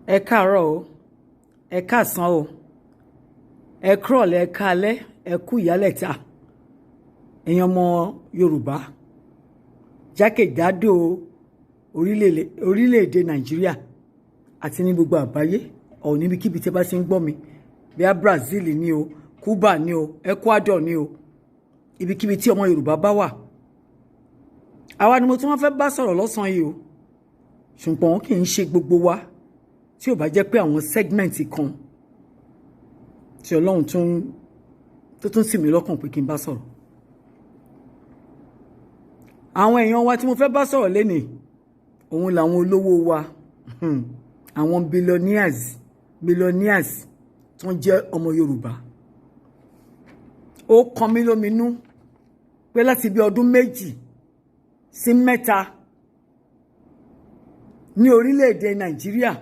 Ẹ káàárọ̀ o, ẹ káàsán o, ẹ kúrọ̀lẹ́, ẹ káalẹ́, ẹ kú ìyálẹ̀ta. Ẹ̀yin ọmọ Yorùbá jákèjádò orílẹ̀-èdè Nàìjíríà àti ní gbogbo àgbáyé ọ̀ níbikíbi tí ẹ bá ti ń gbọ́ mi, bíi Brazil ni o, Cuba ni o, Ecuador ni o, ibikíbi tí ọmọ Yorùbá bá wà. Àwa ni mo tún wọ́n fẹ́ bá sọ̀rọ̀ lọ́sàn-án yìí o, ṣùgbọ́n kì í ṣe gbogbo wa tí ò bá jẹ́ pé àwọn segment kan tí Ọlọ́run tó tún sì mí lọ́kàn pé kí n bá sọ̀rọ̀. Àwọn èèyàn wa tí mo fẹ́ bá sọ̀rọ̀ lénìí òun làwọn olówó wa, àwọn billionaires tó ń jẹ́ ọmọ Yorùbá. Ó kan mí lóminú pé láti bí ọdún 2 sí 3 ní orílẹ̀-èdè Nàìjíríà,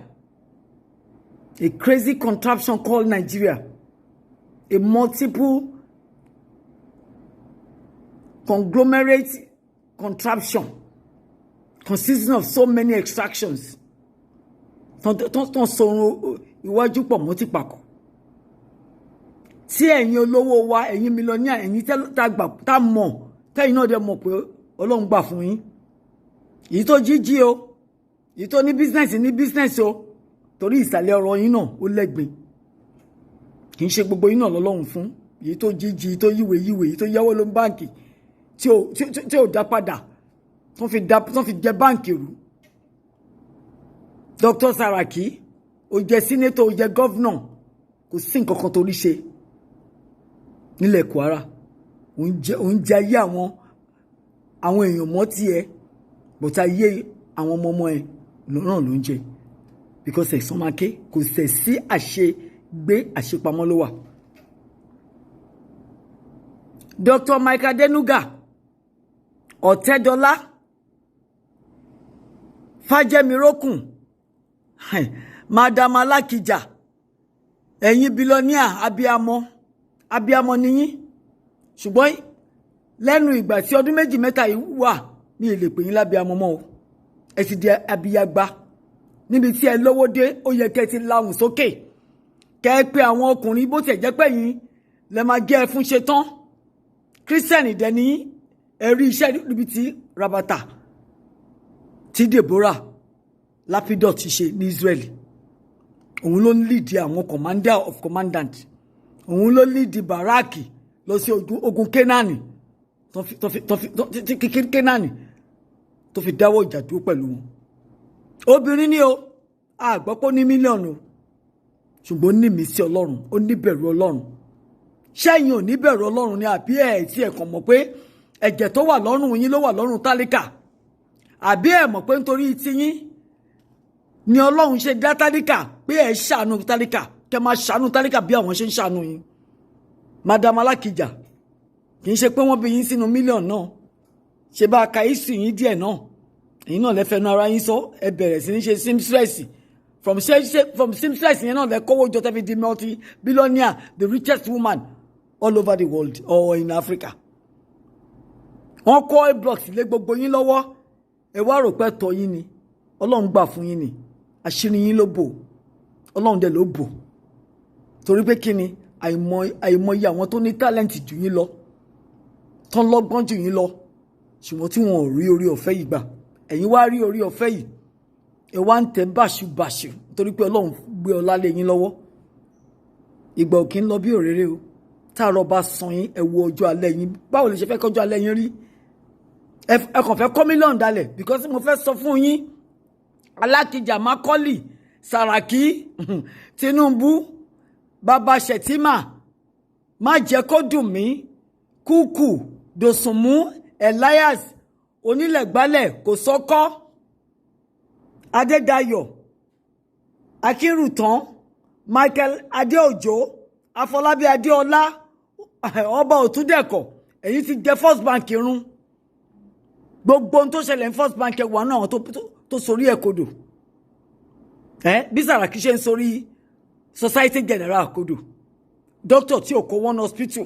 a crazy contraption called Nigeria, a multiple conglomerate contraption consisting of so many extractions. Tó sọ̀rọ̀ iwájú pọ̀ mọ́ ti pàkọ́. Tí ẹ̀yin olówó wa, ẹ̀yin millionaire, ẹ̀yin tá mọ̀, tẹ́yin náà dẹ̀ mọ̀ pé Ọlọ́run gbà fún yín. Èyí tó jíjí o, èyí tó ní business o, torí ìsàlẹ̀ ọ̀rọ̀ yín náà ó lẹ́gbin. Kì í ṣe gbogbo yín náà lọ́lọ́run fún. Èyí tó jíjí, èyí tó yíwèé, èyí tó yáwó ló ń báǹkì tí ò dá padà, tó fi jẹ báǹkì rú. Dr. Saraki, ó jẹ́ senator, ó jẹ́ governor, kò sí nǹkan kan torí ṣe nílẹ̀ Kwara. Ó ń jẹ ayé àwọn èèyàn mọ́ tiẹ̀, bọ̀tá ayé àwọn ọmọ ẹ̀ náà ló ń jẹ. Because ẹ̀sán máa ké, kò sẹ̀ sí àṣegbé àṣepamọ́ ló wà. Dr. Mike Adenuga, Ọ̀tẹ́dọ́lá, Fájẹ́mirókùn, Madam Alakija, ẹ̀yin billionaire abiyamọ nìyín. Ṣùgbọ́n lẹ́nu ìgbà tí ọdún 2-3 yìí wà, ní ilé pè yín lábiyamọ mọ́ o. Ẹ ti di abiyagba. Níbi tí ẹ lówó dé, ó yẹ kẹ́ ti lahùn sókè. Kẹ́ pé àwọn ọkùnrin bó tẹ̀ jẹ́ pé yín lẹ máa gẹ́ ẹ fún ṣe tán. Christian dẹ̀ ní ẹ̀rí iṣẹ́ níbi tí Rabata tí Deborah Lapidot ti ṣe ní Israeli. Òun ló ń lead àwọn commander of commandant. Òun ló lead Baraki lọ sí ogun Kenani. Kenani tó fi dáwọ́ ìjà dúró pẹ̀lú wọn. Obìnrin ni o, àgbọ́pọ̀ ní mílíọ̀nù, ṣùgbọ́n ní mí sí Ọlọ́run, ó ní bẹ̀rù Ọlọ́run. Ṣẹ́yìn ò ní bẹ̀rù Ọlọ́run ni àbí ẹ̀ tí ẹ̀ kàn mọ̀ pé ẹ̀jẹ̀ tó wà lọ́rùn yín ló wà lọ́rùn tálíkà? Àbí ẹ̀ mọ̀ pé nítorí ti yín ni Ọlọ́run ṣe dá tálíkà, pé ẹ̀ ṣàánú tálíkà, kẹ́ máa ṣàánú tálíkà bí àwọn ṣe ń ṣàánú yín. Madam Alakija, kì í ṣe pé wọ́n bí yín sínú mílíọ̀nù náà, ṣe bá ka ìsù yín díẹ̀ náà. Ẹ̀yin náà lẹ fẹnu ara yín sọ, ẹ bẹ̀rẹ̀ sí ní ṣe seamstress. From seamstress yẹn náà lẹ kówó jọ tẹ́fi di multi-billionaire, the richest woman all over the world or in Africa. Wọ́n kọ́ oil blocks lé gbogbo yín lọ́wọ́, ẹ wá rò pé tọ́ yín ni. Ọlọ́run gbà fún yín ni, àṣírí yín ló bò, Ọlọ́run dẹ̀ ló bò. Torí pé kí ni àìmọye àwọn tó ní talent jù yín lọ, tán lọ́gbọ́n jù yín lọ, ṣùgbọ́n tí wọn ò rí orí ọ̀fẹ́ yìí gbà. Ẹ̀yin wá rí orí ọ̀fẹ́ yìí, ẹ wá ń tẹ báṣubàṣu torí pé Ọlọ́run gbé ọlá lé yín lọ́wọ́. Ìgbà ò kí ń lọ bí òréré o. Táàrọ̀ bá san yín, ẹ wo ọjọ́ alẹ́ yín. Báwo lè ṣe fẹ́ kọjọ́ alẹ́ yín rí? Ẹ kàn fẹ́ kọ́ mílíọ̀nù dalẹ̀ because mo fẹ́ sọ fún yín. Alakija, Macaulay, Saraki, Tinubu, Baba Shetima, má jẹ́ kó dùn mí, Kúkú, Dòsùnmú, Elias, Onílẹ̀gbálẹ̀, kò sọ́kọ́, Adédayọ̀, Akírùtán, Michael Adéòjò, Afọlábí Adéọlá, Ọba Òtúndẹ̀kọ̀, èyí ti jẹ First Bank run. Gbogbo ohun tó ṣẹlẹ̀ ní First Bank wà náà tó sorí ẹ̀ kodò. Bí Saraki ṣe ń sorí Society General kodò. Doctor tí ò kó one hospital,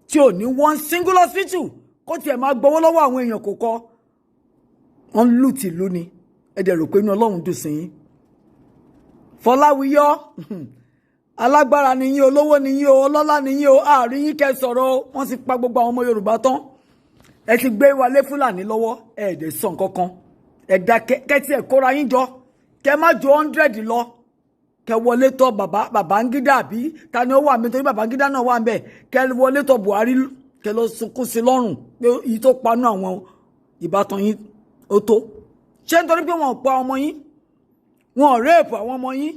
tí ò ní one single hospital, kó tiẹ̀ máa gbowó lọ́wọ́ àwọn èèyàn kò kọ́. Wọ́n lù tìlú ni. Ẹ dẹ̀ rò pé inú Ọlọ́run dùn sí yín. Fọláwíyọ́ alágbára nìyí olówó nìyí o ọlọ́lá nìyí o àárín yín kẹ́ sọ̀rọ̀ o wọ́n ti pa gbogbo àwọn ọmọ Yorùbá tán ẹ ti gbé wa lé Fúlàní lọ́wọ́ ẹ dẹ̀ sọ nǹkan kan ẹ dá kẹ́tì ẹ̀ kóra yín jọ kẹ́ má ju 100 lọ kẹ́ wọlé tọ̀ Babangida àbí ta ni ó wà mí torí Babangida náà wà ń bẹ̀ kẹ́ wọlé tọ̀ Buhari kẹ́ lọ sunkún sí lọ́rùn pé èyí tó panú àwọn ìbátan yín ó tó ṣé nítorí pé wọn ò pa ọmọ yín wọn ò rẹ́ẹ̀pù àwọn ọmọ yín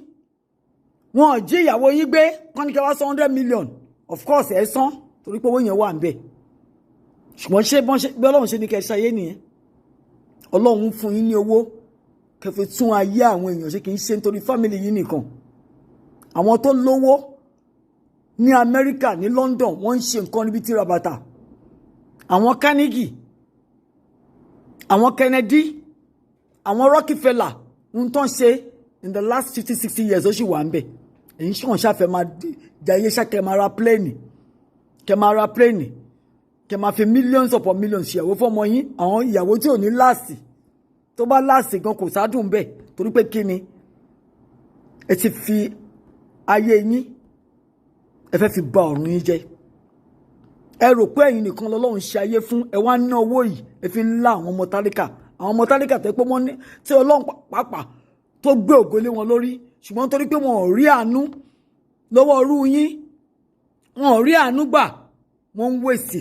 wọn ò jí ìyàwó yín gbé kán ní kẹ́ wá san 100 million of course ẹ san torí pé owó yẹn wà ń bẹ̀ ṣùgbọ́n ṣé bí Ọlọ́run ṣe ní kẹ́ ṣayé nìyẹn Ọlọ́run fún yín ní owó kẹ́ fi tún ayé àwọn èèyàn ṣe kì í ṣe nítorí fámìlì yín nìkan àwọn tó lówó ní Amẹ́ríkà ní London wọ́n ń ṣe nǹkan níbi tí rabata àwọn Carnegie àwọn Kennedy àwọn Rockefeller ń tán ṣe in the last 50-60 years ó sì wà ń bẹ̀ èyí ṣàn ṣàfẹ́ máa jayé ṣàkẹ́ máa ra pléènì kẹ́ máa fi millions upon millions ṣìyàwó fọ́mọ yín àwọn ìyàwó tí ò ní láàsì tó bá láàsì gan kò sádùn bẹ́ẹ̀ torí pé kí ni ẹ ti fi ayé yín ẹ fẹ́ fi bà ọ̀run yín jẹ́ ẹ rò pé ẹ̀yin nìkan lọ́lọ́run ṣe ayé fún ẹ wá ná owó yìí ẹ fi ń lá àwọn ọmọ tálíkà tẹ́ pé wọ́n ní tí Ọlọ́run pàápàá tó gbé ògo lé wọn lórí ṣùgbọ́n torí pé wọn ò rí àánú lọ́wọ́ ọrú yín wọn ò rí àánú gbà wọ́n ń wèsì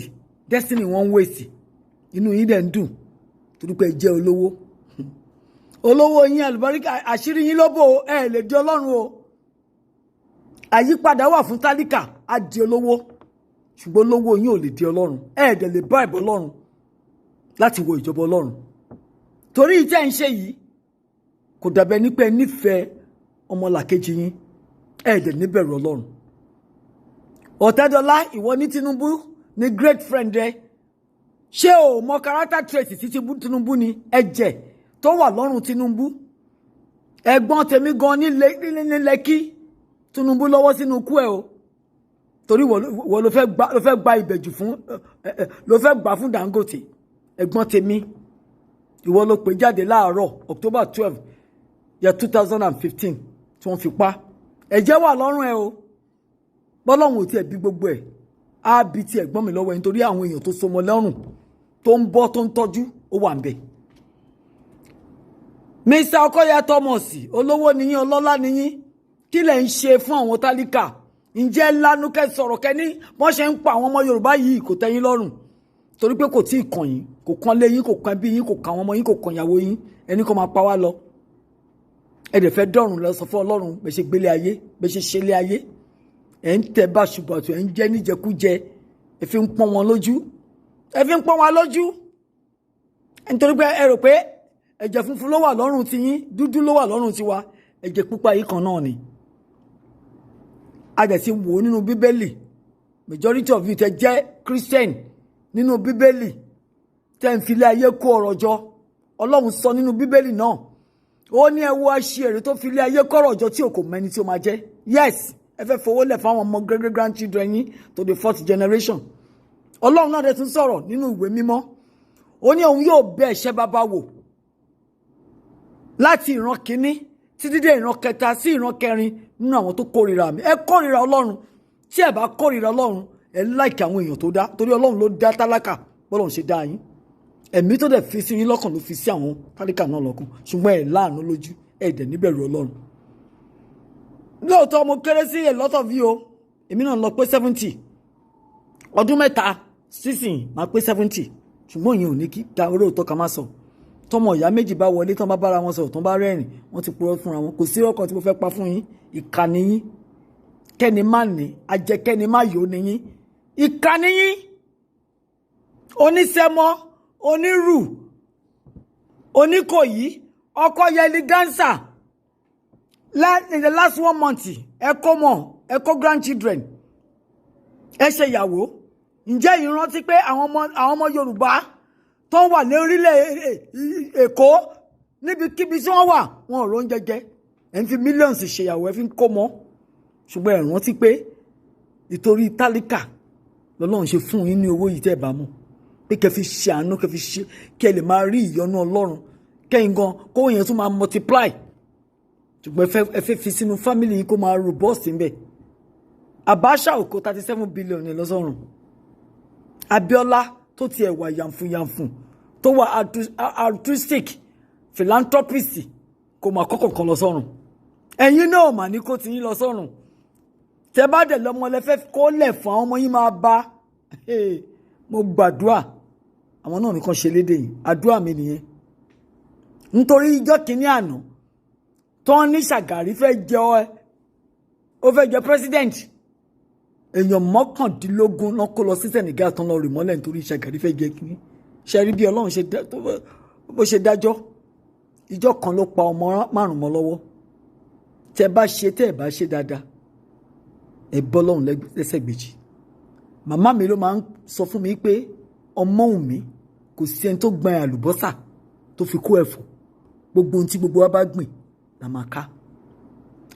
destiny wọ́n ń wèsì inú yín dẹ̀ ń dùn torí pé ẹ jẹ́ olówó yín àlùbáríkà àṣírí yín lóbò ẹ lè di Ọlọ́run o àyípadà wà fún tálíkà á di olówó ṣùgbọ́n olówó yín ò lè di Ọlọ́run ẹ dẹ̀ lè bá ìbọn Ọlọ́run láti wo ìjọba Ọlọ́run torí ìtẹ́ ń ṣe yìí kò dàbẹ̀ ní pé nífẹ̀ẹ́ ọmọlàkejì yín ẹ dẹ̀ níbẹ̀rù Ọlọ́run Ọ̀tẹ́dọ́lá ìwọ ní Tinubu ní great friend rẹ ṣé o mọ character trait tí Tinubu ni ẹ̀jẹ̀ tó wà lọ́rùn Tinubu ẹ̀gbọ́n tèmi gan ní Lẹ́kí Tinubu lọ́wọ́ sínú ikú ẹ̀ o torí wọ́n ló fẹ́ gba ìbẹ̀jù fún ló fẹ́ gbà fún Dangote ẹ̀gbọ́n tèmi ìwọ ló pè jáde láàárọ̀ October 12 year 2015 tí wọ́n fi pa ẹ̀jẹ̀ wà lọ́rùn ẹ̀ o bọ́lọ́hun ò tiẹ̀ bí gbogbo ẹ̀ á bí ti ẹ̀gbọ́n mi lọ́wọ́ ẹ̀ nítorí àwọn èèyàn tó so mọ́ lọ́rùn tó ń bọ́ tó ń tọ́jú ó wà ń bẹ̀. Mr. Okoya Thomas olówó nìyín ọlọ́lá nìyín kí lẹ̀ ń ṣe fún àwọn tálíkà ǹjẹ́ lánú kẹ́ sọ̀rọ̀ kẹ́ ní wọ́n ṣe ń pa àwọn ọmọ Yorùbá yìí kò tẹ́yìn lọ́rùn torí pé kò tí ì kàn yín kò kàn lé yín kò kàn bí yín kò kàn àwọn ọmọ yín kò kàn ìyàwó yín ẹni kò máa pa wá lọ ẹ dẹ̀ fẹ́ dọ̀rùn lọ sọ fún Ọlọ́run bẹ́ẹ̀ ṣe gbélé ayé bẹ́ẹ̀ ṣe ṣẹlé ayé ẹ̀ ń tẹ báṣubàtù ẹ̀ ń jẹ́ níjẹkújẹ ẹ fi ń pọ́n wọn lójú ẹ fi ń pọ́n wa lójú nítorí pé ẹ rò pé ẹ̀jẹ̀ funfun ló wà lọ́rùn ti yín dúdú ló wà lọ́rùn tiwa ẹ̀jẹ̀ pupa yìí kan náà ni a dẹ̀ ti wò ó nínú Bíbélì majority of you tẹ jẹ́ Christian nínú Bíbélì tẹ́ ń filé ayé kó ọ̀rọ̀ jọ Ọlọ́run sọ nínú Bíbélì náà ó ní ẹ wo aṣèrè tó filé ayé kọ́rọ̀ jọ tí ò kò mẹ́ni tí ó máa jẹ́ yes ẹ fẹ́ fowó lẹ̀ fáwọn ọmọ great grandchildren yín to the 4th generation Ọlọ́run náà dẹ̀ tún sọ̀rọ̀ nínú ìwé mímọ́ ó ní òun yóò bẹ̀ ẹ̀ṣẹ̀ bàbá wò láti ìran kìíní títí dé ìran kẹta sí ìran kẹrin nínú àwọn tó kórìíra mi ẹ kórìíra Ọlọ́run tí ẹ bá kórìíra Ọlọ́run ẹ láìkì àwọn èèyàn tó dá torí Ọlọ́run ló dá tálákà bọ́lọ́run ṣe dá yín ẹ̀mí tó dẹ̀ fi sí yín lọ́kàn ló fi sí àwọn tálákà náà lọ́kàn ṣùgbọ́n ẹ láàánú lójú ẹ dẹ̀ níbẹ̀rù Ọlọ́run lóòótọ́ mo kéré sí a lot of you o èmi náà lọ pé 70 ọdún mẹ́ta sísìn máa pé 70 ṣùgbọ́n ìyẹn ò ní kí ta olóòótọ́ ká má sọ tọmọ ìyá méjì bá wọlé tán bá bára wọn sọ̀rọ̀ tán bá rẹ́rìn wọ́n ti purọ́ fúnra wọn kò sí ọkọ̀ tí mo fẹ́ pa fún yín ìkànnì yín kẹ́ni má ní ajẹ́kẹ́ni má yóò ní yín ìkànnì yín oníṣẹ́mọ́ onírù oníkòyí ọkọ yẹli gánsà in the last 1 month ẹ kó mọ ẹ kó grandchildren ẹ ṣe ìyàwó ǹjẹ́ yìí rántí pé àwọn ọmọ Yorùbá tó wà ní orílẹ̀ Èkó níbikíbi tí wọ́n wà wọn ò róúnjẹ jẹ ẹ̀ ń fi millions ṣèyàwó ẹ fi ń kó mọ́ ṣùgbọ́n ẹ rántí pé ìtorí tálíkà lọ́lọ́run ṣe fún yín ní owó yìí tẹ́ ẹ bá mọ̀ pé kẹ́ fi ṣe àánú kẹ́ fi ṣe kẹ́ lè máa rí ìyọ́nú Ọlọ́run kẹ́yìn gan kówó yẹn tún máa multiply ṣùgbọ́n ẹ fẹ́ fi sínú family yìí kó máa robust ńbẹ̀. Abacha ò kó 37 billion ní lọ́sọ̀rùn. Abiola tó ti ẹ̀wà yànfùyànfùn tó wà altruistic philanthropist kò máa kọ́kọ́ kan lọ́sọ̀rùn. Ẹ̀yin náà mà ní kó ti yín lọ́sọ̀rùn. Tẹ́ bá dẹ̀ lọ́mọ lẹ́fẹ́ kó lẹ̀ fún àwọn ọmọ yín máa bá. Mo gbàdúrà àwọn náà nìkan ṣe lédè yìí. Àdúrà mi nìyẹn. Nítorí ìjọ́ kìíní àná tó ní Ṣàgàrí fẹ́ jẹ president. Èèyàn 19 náà kó lọ sí Senegal tán lọ rì mọ́lẹ̀ nítorí Ṣàgàrí fẹ́ jẹ kìíní. Ṣe rí bí Ọlọ́run bó ṣe dájọ́. Ìjọ́ kan ló pa ọmọ 5 mọ́ lọ́wọ́. Tẹ́ bá ṣe dáadáa. Ẹ bọ́ lọ́hùn lẹ́sẹ̀ gbèjì. Màmá mi ló máa ń sọ fún mi pé ọmọ òun mi kò sí ẹni tó gbin àlùbọ́sà tó fi kó ẹ̀fọ́. Gbogbo ohun tí gbogbo wa bá gbìn la máa ká.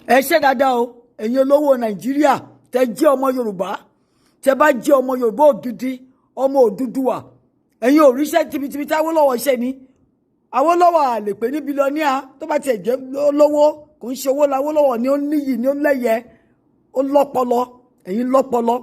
Ẹ ṣe dáadáa o, ẹ̀yin olówó Nàìjíríà tẹ́ jẹ́ ọmọ Yorùbá, tẹ́ bá jẹ́ ọmọ Yorùbá ògidì, ọmọ Odùduwà, ẹ̀yin òríṣẹ́ tibitibi tí Awólọ́wọ̀ ṣe ni. Awólọ́wọ̀ à lè pè ní bílíọ̀nìà tó bá tiẹ̀ jẹ́ lówó, kò ń ṣe owó l'Awólọ́wọ̀ ni ó níyì ni ó lẹ́yẹ, ó lọ́pọlọ, ẹ̀yin lọ́pọlọ.